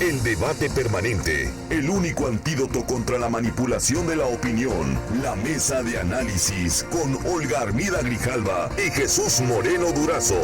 El debate permanente, el único antídoto contra la manipulación de la opinión. La mesa de análisis con Olga Armida Grijalva y Jesús Moreno Durazo.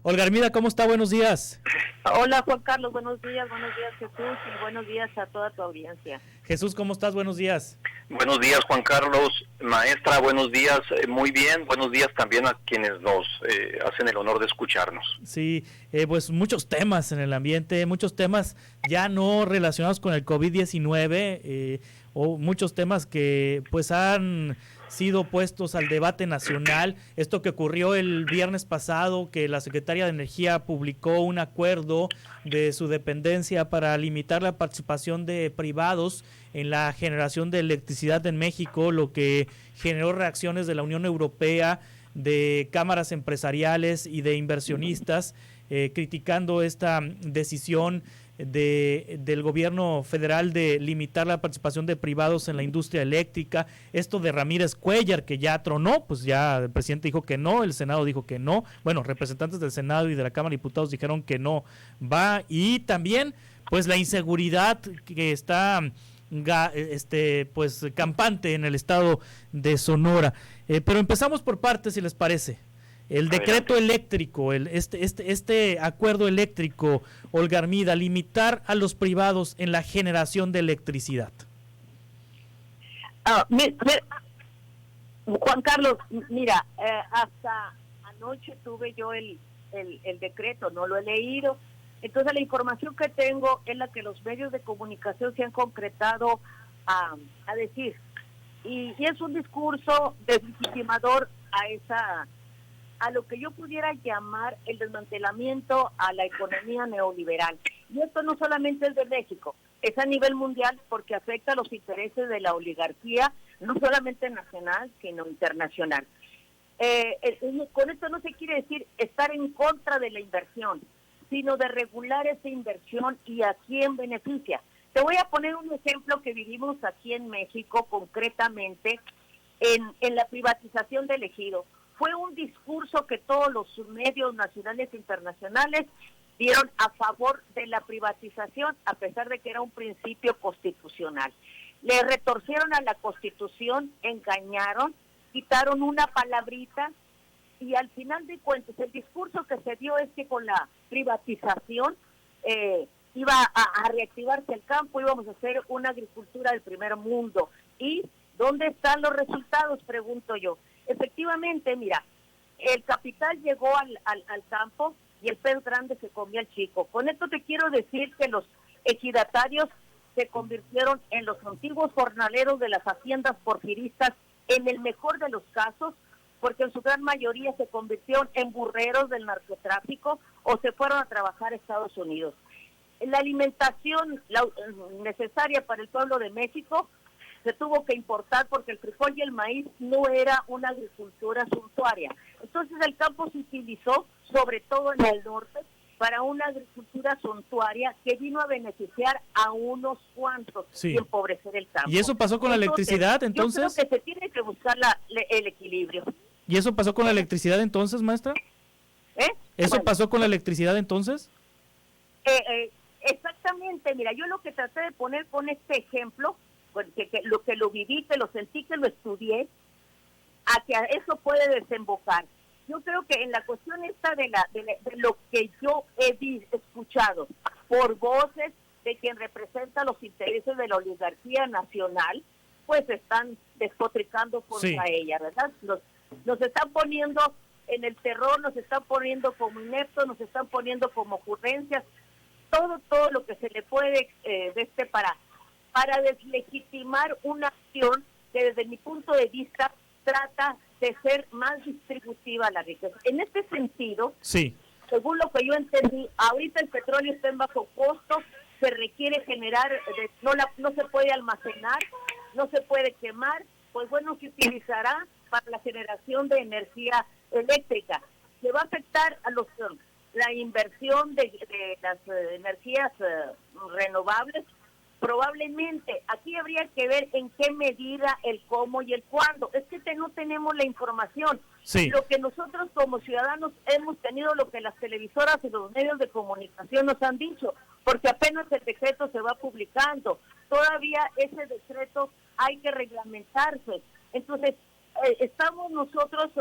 Olga Armida, ¿cómo está? Buenos días. Hola Juan Carlos, buenos días Jesús y buenos días a toda tu audiencia. Jesús, ¿cómo estás? Buenos días. Buenos días Juan Carlos, maestra, buenos días, muy bien, buenos días también a quienes nos hacen el honor de escucharnos. Sí, pues muchos temas en el ambiente, muchos temas ya no relacionados con el COVID-19 o muchos temas que pues han sido puestos al debate nacional. Esto que ocurrió el viernes pasado, que la Secretaría de Energía publicó un acuerdo de su dependencia para limitar la participación de privados en la generación de electricidad en México, lo que generó reacciones de la Unión Europea, de cámaras empresariales y de inversionistas, criticando esta decisión del gobierno federal de limitar la participación de privados en la industria eléctrica. Esto de Ramírez Cuéllar, que ya tronó, pues ya el presidente dijo que no, el Senado dijo que no, bueno, representantes del Senado y de la Cámara de Diputados dijeron que no va, y también pues la inseguridad que está pues campante en el estado de Sonora. Pero empezamos por partes, si les parece. El decreto eléctrico, este acuerdo eléctrico, Olga Armida, limitar a los privados en la generación de electricidad. Juan Carlos, mira, hasta anoche tuve yo el decreto, no lo he leído. Entonces la información que tengo es la que los medios de comunicación se han concretado a decir. Y es un discurso deslegitimador a lo que yo pudiera llamar el desmantelamiento a la economía neoliberal. Y esto no solamente es de México, es a nivel mundial porque afecta a los intereses de la oligarquía, no solamente nacional, sino internacional. Con esto no se quiere decir estar en contra de la inversión, sino de regular esa inversión y a quién beneficia. Te voy a poner un ejemplo que vivimos aquí en México, concretamente en la privatización del ejido. Fue un discurso que todos los medios nacionales e internacionales dieron a favor de la privatización, a pesar de que era un principio constitucional. Le retorcieron a la Constitución, engañaron, quitaron una palabrita, y al final de cuentas el discurso que se dio es que con la privatización iba a reactivarse el campo, íbamos a hacer una agricultura del primer mundo. ¿Y dónde están los resultados?, pregunto yo. Efectivamente, mira, el capital llegó al campo y el pez grande se comió al chico. Con esto te quiero decir que los ejidatarios se convirtieron en los antiguos jornaleros de las haciendas porfiristas, en el mejor de los casos, porque en su gran mayoría se convirtieron en burreros del narcotráfico o se fueron a trabajar a Estados Unidos. La alimentación necesaria para el pueblo de México se tuvo que importar porque el frijol y el maíz no era una agricultura suntuaria. Entonces el campo se utilizó, sobre todo en el norte, para una agricultura suntuaria que vino a beneficiar a unos cuantos y empobrecer el campo. ¿Y eso pasó con la electricidad entonces? Yo creo que se tiene que buscar el equilibrio. ¿Y eso pasó con la electricidad entonces, maestra? ¿Eso pasó con la electricidad entonces? Exactamente, mira, yo lo que traté de poner con este ejemplo, porque que lo viví, que lo sentí, que lo estudié, a que a eso puede desembocar. Yo creo que en la cuestión esta de lo que yo he escuchado por voces de quien representa los intereses de la oligarquía nacional, pues están despotricando contra ella, ¿verdad? Nos están poniendo en el terror, nos están poniendo como ineptos, nos están poniendo como ocurrencias, todo lo que se le puede para deslegitimar una acción que desde mi punto de vista trata de ser más distributiva la riqueza. En este sentido, según lo que yo entendí, ahorita el petróleo está en bajo costo, se requiere generar, no se puede almacenar, no se puede quemar, pues bueno, se utilizará para la generación de energía eléctrica. Se va a afectar a la inversión de las energías renovables, Probablemente, aquí habría que ver en qué medida, el cómo y el cuándo. Es que no tenemos la información. Sí. Lo que nosotros como ciudadanos hemos tenido, lo que las televisoras y los medios de comunicación nos han dicho, porque apenas el decreto se va publicando. Todavía ese decreto hay que reglamentarse. Entonces, estamos nosotros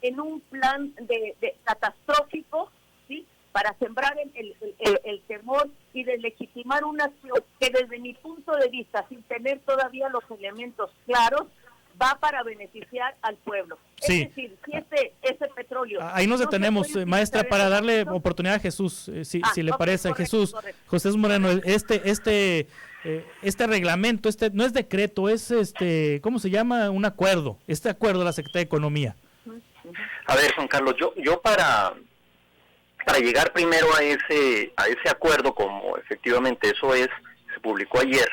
en un plan de catastrófico, ¿sí?, para sembrar el temor y deslegitimar una acción que desde mi punto de vista, sin tener todavía los elementos claros, va para beneficiar al pueblo. Sí. Es decir, si ese petróleo... Ahí nos detenemos, maestra, para darle oportunidad a Jesús, si le parece. Correcto, Jesús, correcto. José Moreno, este reglamento, no es decreto, es ¿cómo se llama? Un acuerdo, este acuerdo de la Secretaría de Economía. A ver, Juan Carlos, yo para llegar primero a ese acuerdo, como efectivamente eso es, se publicó ayer,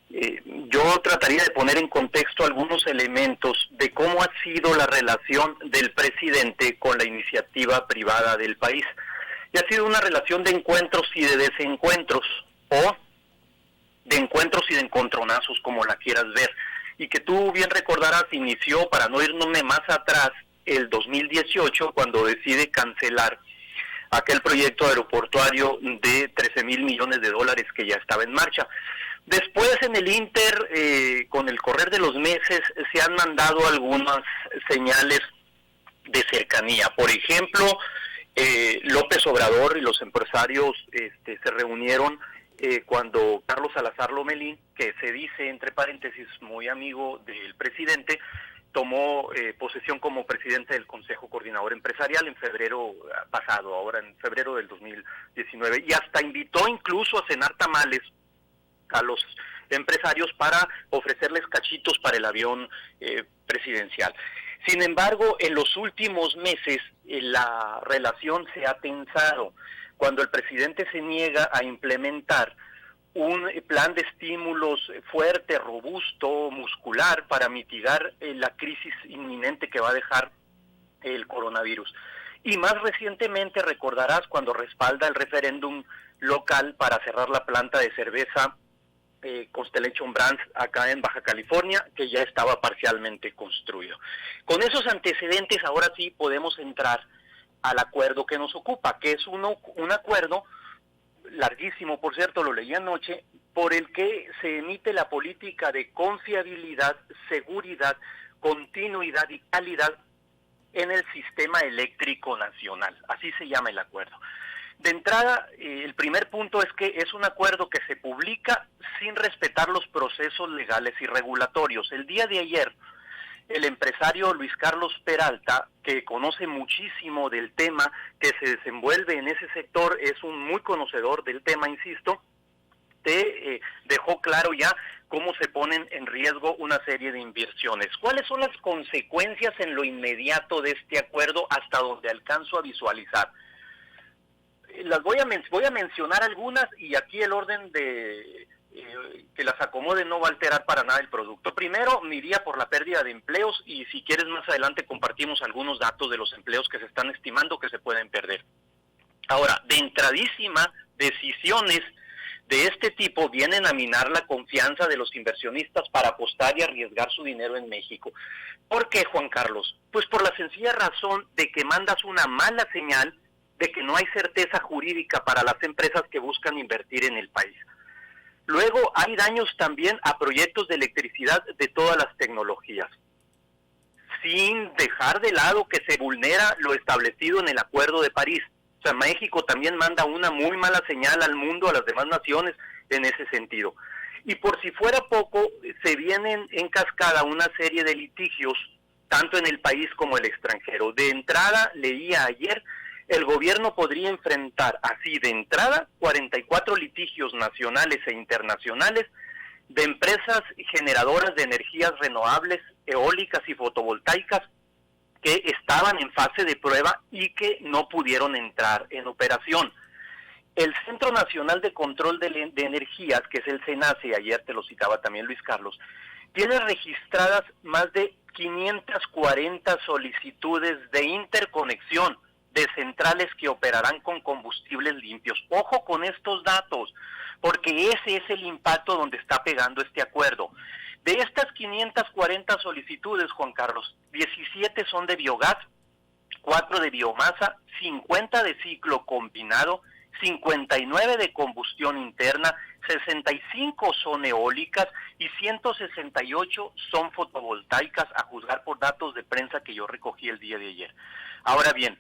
yo trataría de poner en contexto algunos elementos de cómo ha sido la relación del presidente con la iniciativa privada del país. Y ha sido una relación de encuentros y de desencuentros, o de encuentros y de encontronazos, como la quieras ver. Y que tú bien recordarás, inició, para no irnos más atrás, el 2018, cuando decide cancelar aquel proyecto aeroportuario de 13,000 millones de dólares que ya estaba en marcha. Después, en el Inter, con el correr de los meses, se han mandado algunas señales de cercanía. Por ejemplo, López Obrador y los empresarios se reunieron cuando Carlos Salazar Lomelí, que se dice, entre paréntesis, muy amigo del presidente, tomó posesión como presidente del Consejo Coordinador Empresarial en febrero pasado, ahora en febrero del 2019, y hasta invitó incluso a cenar tamales a los empresarios para ofrecerles cachitos para el avión presidencial. Sin embargo, en los últimos meses la relación se ha tensado cuando el presidente se niega a implementar un plan de estímulos fuerte, robusto, muscular para mitigar la crisis inminente que va a dejar el coronavirus. Y más recientemente recordarás cuando respalda el referéndum local para cerrar la planta de cerveza Constellation Brands acá en Baja California, que ya estaba parcialmente construido. Con esos antecedentes, ahora sí podemos entrar al acuerdo que nos ocupa, que es un acuerdo larguísimo, por cierto, lo leí anoche, por el que se emite la política de confiabilidad, seguridad, continuidad y calidad en el sistema eléctrico nacional. Así se llama el acuerdo. De entrada, el primer punto es que es un acuerdo que se publica sin respetar los procesos legales y regulatorios. El día de ayer, el empresario Luis Carlos Peralta, que conoce muchísimo del tema, que se desenvuelve en ese sector, es un muy conocedor del tema, insisto, te dejó claro ya cómo se ponen en riesgo una serie de inversiones. ¿Cuáles son las consecuencias en lo inmediato de este acuerdo hasta donde alcanzo a visualizar? Las voy a mencionar algunas, y aquí el orden de que las acomode no va a alterar para nada el producto. Primero, me iría por la pérdida de empleos, y si quieres más adelante compartimos algunos datos de los empleos que se están estimando que se pueden perder. Ahora, de entradísima, decisiones de este tipo vienen a minar la confianza de los inversionistas para apostar y arriesgar su dinero en México. ¿Por qué, Juan Carlos? Pues por la sencilla razón de que mandas una mala señal de que no hay certeza jurídica para las empresas que buscan invertir en el país. Luego hay daños también a proyectos de electricidad de todas las tecnologías, sin dejar de lado que se vulnera lo establecido en el Acuerdo de París. O sea, México también manda una muy mala señal al mundo, a las demás naciones, en ese sentido. Y por si fuera poco, se vienen en cascada una serie de litigios, tanto en el país como el extranjero. De entrada, leía ayer, el gobierno podría enfrentar así de entrada 44 litigios nacionales e internacionales de empresas generadoras de energías renovables, eólicas y fotovoltaicas que estaban en fase de prueba y que no pudieron entrar en operación. El Centro Nacional de Control de Energías, que es el CENACE, ayer te lo citaba también Luis Carlos, tiene registradas más de 540 solicitudes de interconexión de centrales que operarán con combustibles limpios. Ojo con estos datos, porque ese es el impacto donde está pegando este acuerdo. De estas 540 solicitudes, Juan Carlos, 17 son de biogás, 4 de biomasa, 50 de ciclo combinado, 59 de combustión interna, 65 son eólicas y 168 son fotovoltaicas, a juzgar por datos de prensa que yo recogí el día de ayer. Ahora bien,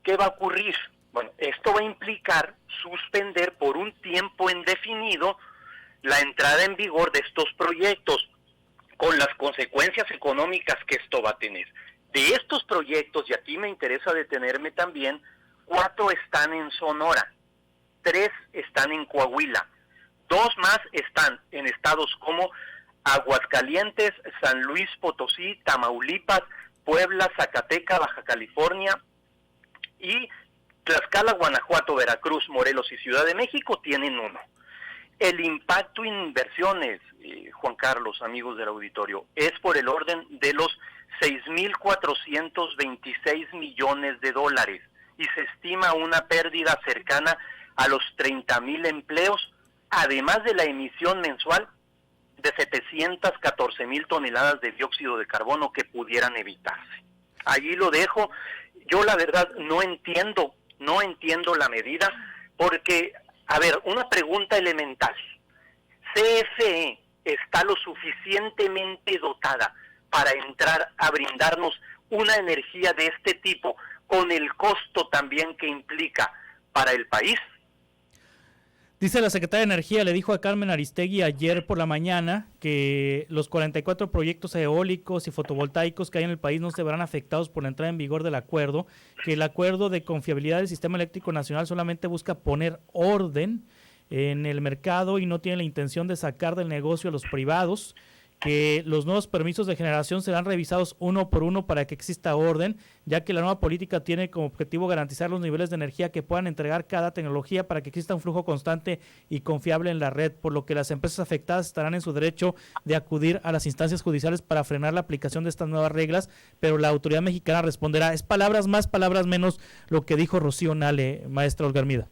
¿qué va a ocurrir? Bueno, esto va a implicar suspender por un tiempo indefinido la entrada en vigor de estos proyectos, con las consecuencias económicas que esto va a tener. De estos proyectos, y aquí me interesa detenerme también, 4 están en Sonora, 3 están en Coahuila, 2 más están en estados como Aguascalientes, San Luis Potosí, Tamaulipas, Puebla, Zacatecas, Baja California y Tlaxcala, Guanajuato, Veracruz, Morelos y Ciudad de México tienen 1. El impacto en inversiones, Juan Carlos, amigos del auditorio, es por el orden de los 6.426 millones de dólares y se estima una pérdida cercana a los 30,000 empleos, además de la emisión mensual de 714,000 toneladas de dióxido de carbono que pudieran evitarse. Allí lo dejo. Yo la verdad no entiendo la medida, porque, a ver, una pregunta elemental. CFE está lo suficientemente dotada para entrar a brindarnos una energía de este tipo, con el costo también que implica para el país. Dice la secretaria de Energía, le dijo a Carmen Aristegui ayer por la mañana que los 44 proyectos eólicos y fotovoltaicos que hay en el país no se verán afectados por la entrada en vigor del acuerdo, que el acuerdo de confiabilidad del sistema eléctrico nacional solamente busca poner orden en el mercado y no tiene la intención de sacar del negocio a los privados, que los nuevos permisos de generación serán revisados uno por uno para que exista orden, ya que la nueva política tiene como objetivo garantizar los niveles de energía que puedan entregar cada tecnología para que exista un flujo constante y confiable en la red, por lo que las empresas afectadas estarán en su derecho de acudir a las instancias judiciales para frenar la aplicación de estas nuevas reglas, pero la autoridad mexicana responderá. Es palabras más, palabras menos lo que dijo Rocío Nale, maestra Olga Hermida.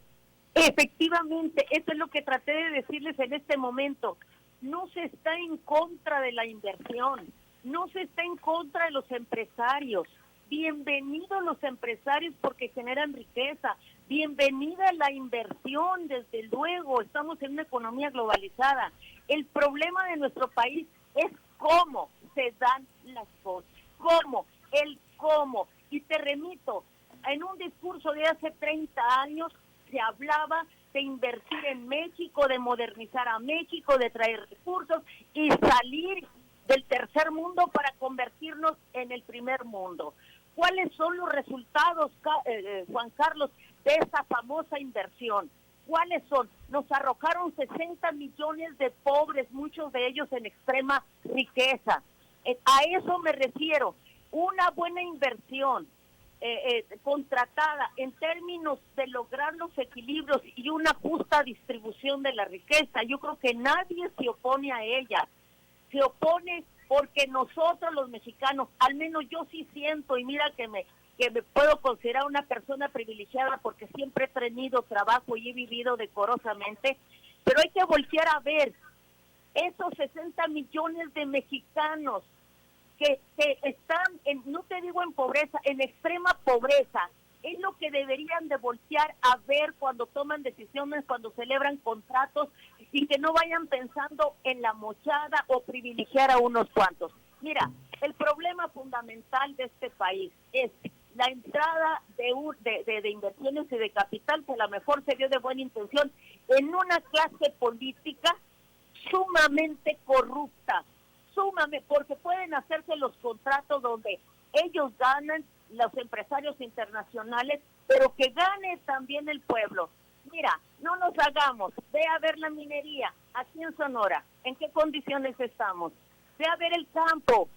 Efectivamente, eso es lo que traté de decirles en este momento. No se está en contra de la inversión, no se está en contra de los empresarios. Bienvenidos los empresarios porque generan riqueza. Bienvenida la inversión, desde luego. Estamos en una economía globalizada. El problema de nuestro país es cómo se dan las cosas. ¿Cómo? El cómo. Y te remito, en un discurso de hace 30 años se hablaba de invertir en México, de modernizar a México, de traer recursos y salir del tercer mundo para convertirnos en el primer mundo. ¿Cuáles son los resultados, Juan Carlos, de esa famosa inversión? ¿Cuáles son? Nos arrojaron 60 millones de pobres, muchos de ellos en extrema riqueza. A eso me refiero. Una buena inversión contratada en términos de lograr los equilibrios y una justa distribución de la riqueza. Yo creo que nadie se opone a ella. Se opone porque nosotros los mexicanos, al menos yo sí siento, y mira que me puedo considerar una persona privilegiada porque siempre he tenido trabajo y he vivido decorosamente, pero hay que voltear a ver esos 60 millones de mexicanos que están, no te digo en pobreza, en extrema pobreza. Es lo que deberían de voltear a ver cuando toman decisiones, cuando celebran contratos, y que no vayan pensando en la mochada o privilegiar a unos cuantos. Mira, el problema fundamental de este país es la entrada de inversiones y de capital, que a lo mejor se dio de buena intención, en una clase política sumamente corrupta, porque pueden hacerse los contratos donde ellos ganan, los empresarios internacionales, pero que gane también el pueblo. Mira, no nos hagamos, ve a ver la minería aquí en Sonora, en qué condiciones estamos, ve a ver el campo,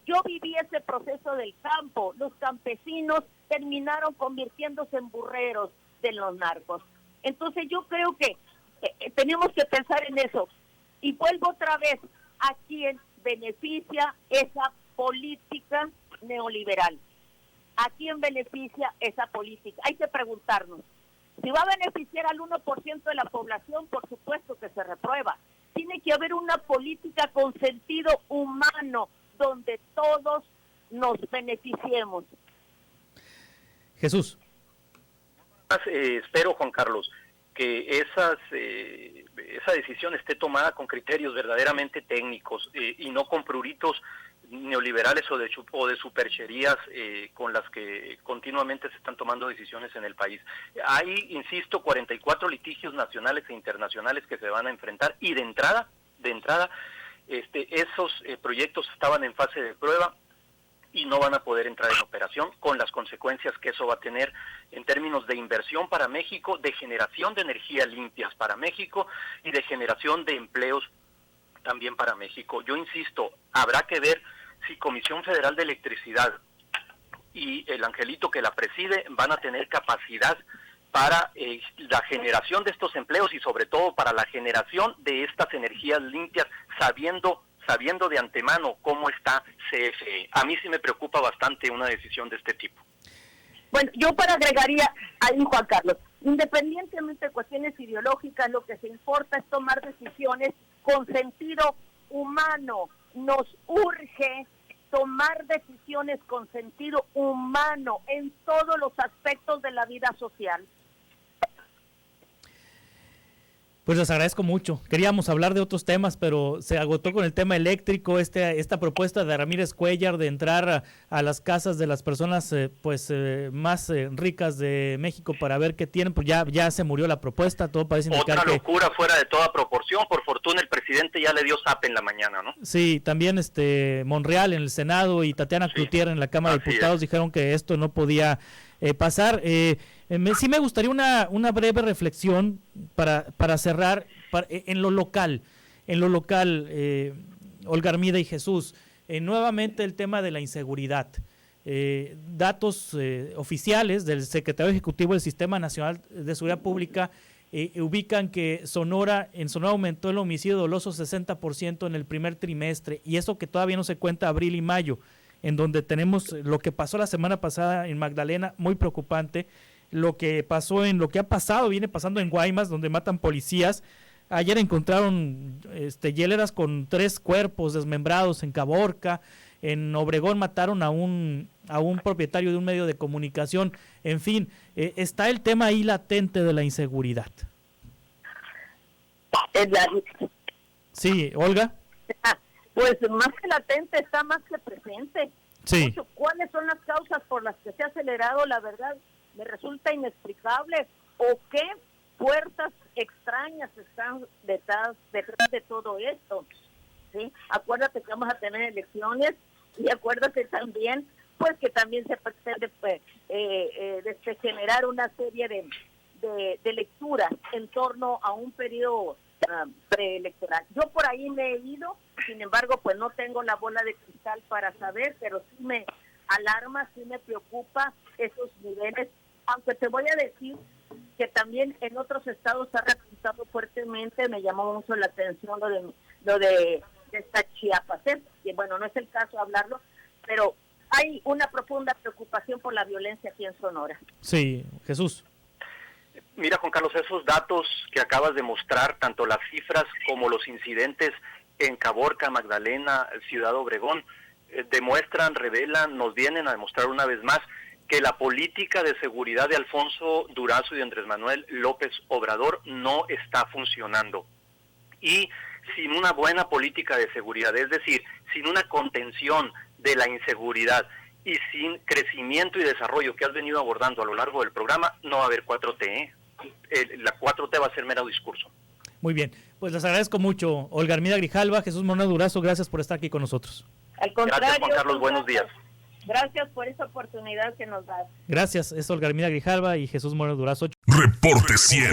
yo viví ese proceso del campo, los campesinos terminaron convirtiéndose en burreros de los narcos. Entonces yo creo que tenemos que pensar en eso, y vuelvo otra vez, ¿a quién beneficia esa política neoliberal? ¿A quién beneficia esa política? Hay que preguntarnos, Si va a beneficiar al 1% de la población, por supuesto que se reprueba. Tiene que haber una política con sentido humano, donde todos nos beneficiemos. Jesús. Espero, Juan Carlos, que esa decisión esté tomada con criterios verdaderamente técnicos y no con pruritos neoliberales o de supercherías con las que continuamente se están tomando decisiones en el país. Hay, insisto, 44 litigios nacionales e internacionales que se van a enfrentar, y de entrada, esos proyectos estaban en fase de prueba y no van a poder entrar en operación, con las consecuencias que eso va a tener en términos de inversión para México, de generación de energías limpias para México y de generación de empleos también para México. Yo insisto, habrá que ver si Comisión Federal de Electricidad y el angelito que la preside van a tener capacidad para la generación de estos empleos y sobre todo para la generación de estas energías limpias, sabiendo de antemano cómo está CFE. A mí sí me preocupa bastante una decisión de este tipo. Bueno, yo agregaría ahí, Juan Carlos, independientemente de cuestiones ideológicas, lo que se importa es tomar decisiones con sentido humano. Nos urge tomar decisiones con sentido humano en todos los aspectos de la vida social. Pues les agradezco mucho. Queríamos hablar de otros temas, pero se agotó con el tema eléctrico, esta propuesta de Ramírez Cuéllar de entrar a las casas de las personas más ricas de México para ver qué tienen, pues ya se murió la propuesta, todo parece indicar otra locura fuera de toda proporción. Por fortuna el presidente ya le dio zape en la mañana, ¿no? Sí, también Monreal en el Senado y Tatiana Cloutier en la Cámara de Diputados dijeron que esto no podía pasar. Sí me gustaría una breve reflexión para cerrar en lo local, Olga Armida y Jesús. Nuevamente el tema de la inseguridad. Datos oficiales del Secretario Ejecutivo del Sistema Nacional de Seguridad Pública ubican que en Sonora aumentó el homicidio doloso 60% en el primer trimestre, y eso que todavía no se cuenta abril y mayo, en donde tenemos lo que pasó la semana pasada en Magdalena, muy preocupante, lo que viene pasando en Guaymas, donde matan policías. Ayer encontraron hieleras con 3 cuerpos desmembrados en Caborca. En Obregón mataron a un propietario de un medio de comunicación. En fin, está el tema ahí latente de la inseguridad. Sí, Olga. Pues más que latente, está más que presente. Sí. ¿Cuáles son las causas por las que se ha acelerado? La verdad, me resulta inexplicable. ¿O qué fuerzas extrañas están detrás de todo esto? ¿Sí? Acuérdate que vamos a tener elecciones, y acuérdate también, pues que también se pretende generar una serie de lecturas en torno a un periodo preelectoral. Yo por ahí me he ido, sin embargo, pues no tengo la bola de cristal para saber, pero sí me alarma, sí me preocupa esos niveles, aunque te voy a decir que también en otros estados ha repuntado fuertemente. Me llamó mucho la atención lo de esta Chiapas, y bueno, no es el caso hablarlo, pero hay una profunda preocupación por la violencia aquí en Sonora. Sí, Jesús. Mira, Juan Carlos, esos datos que acabas de mostrar, tanto las cifras como los incidentes en Caborca, Magdalena, Ciudad Obregón, revelan, nos vienen a demostrar una vez más que la política de seguridad de Alfonso Durazo y de Andrés Manuel López Obrador no está funcionando. Y sin una buena política de seguridad, es decir, sin una contención de la inseguridad y sin crecimiento y desarrollo que has venido abordando a lo largo del programa, no va a haber 4T. La 4T va a ser mero discurso. Muy bien, pues les agradezco mucho. Olga Armida Grijalva, Jesús Moreno Durazo, gracias por estar aquí con nosotros. Al contrario, gracias, Juan Carlos, buenos días. Gracias por esa oportunidad que nos das. Gracias, es Olga Armida Grijalva y Jesús Moreno Durazo. Reporte 100.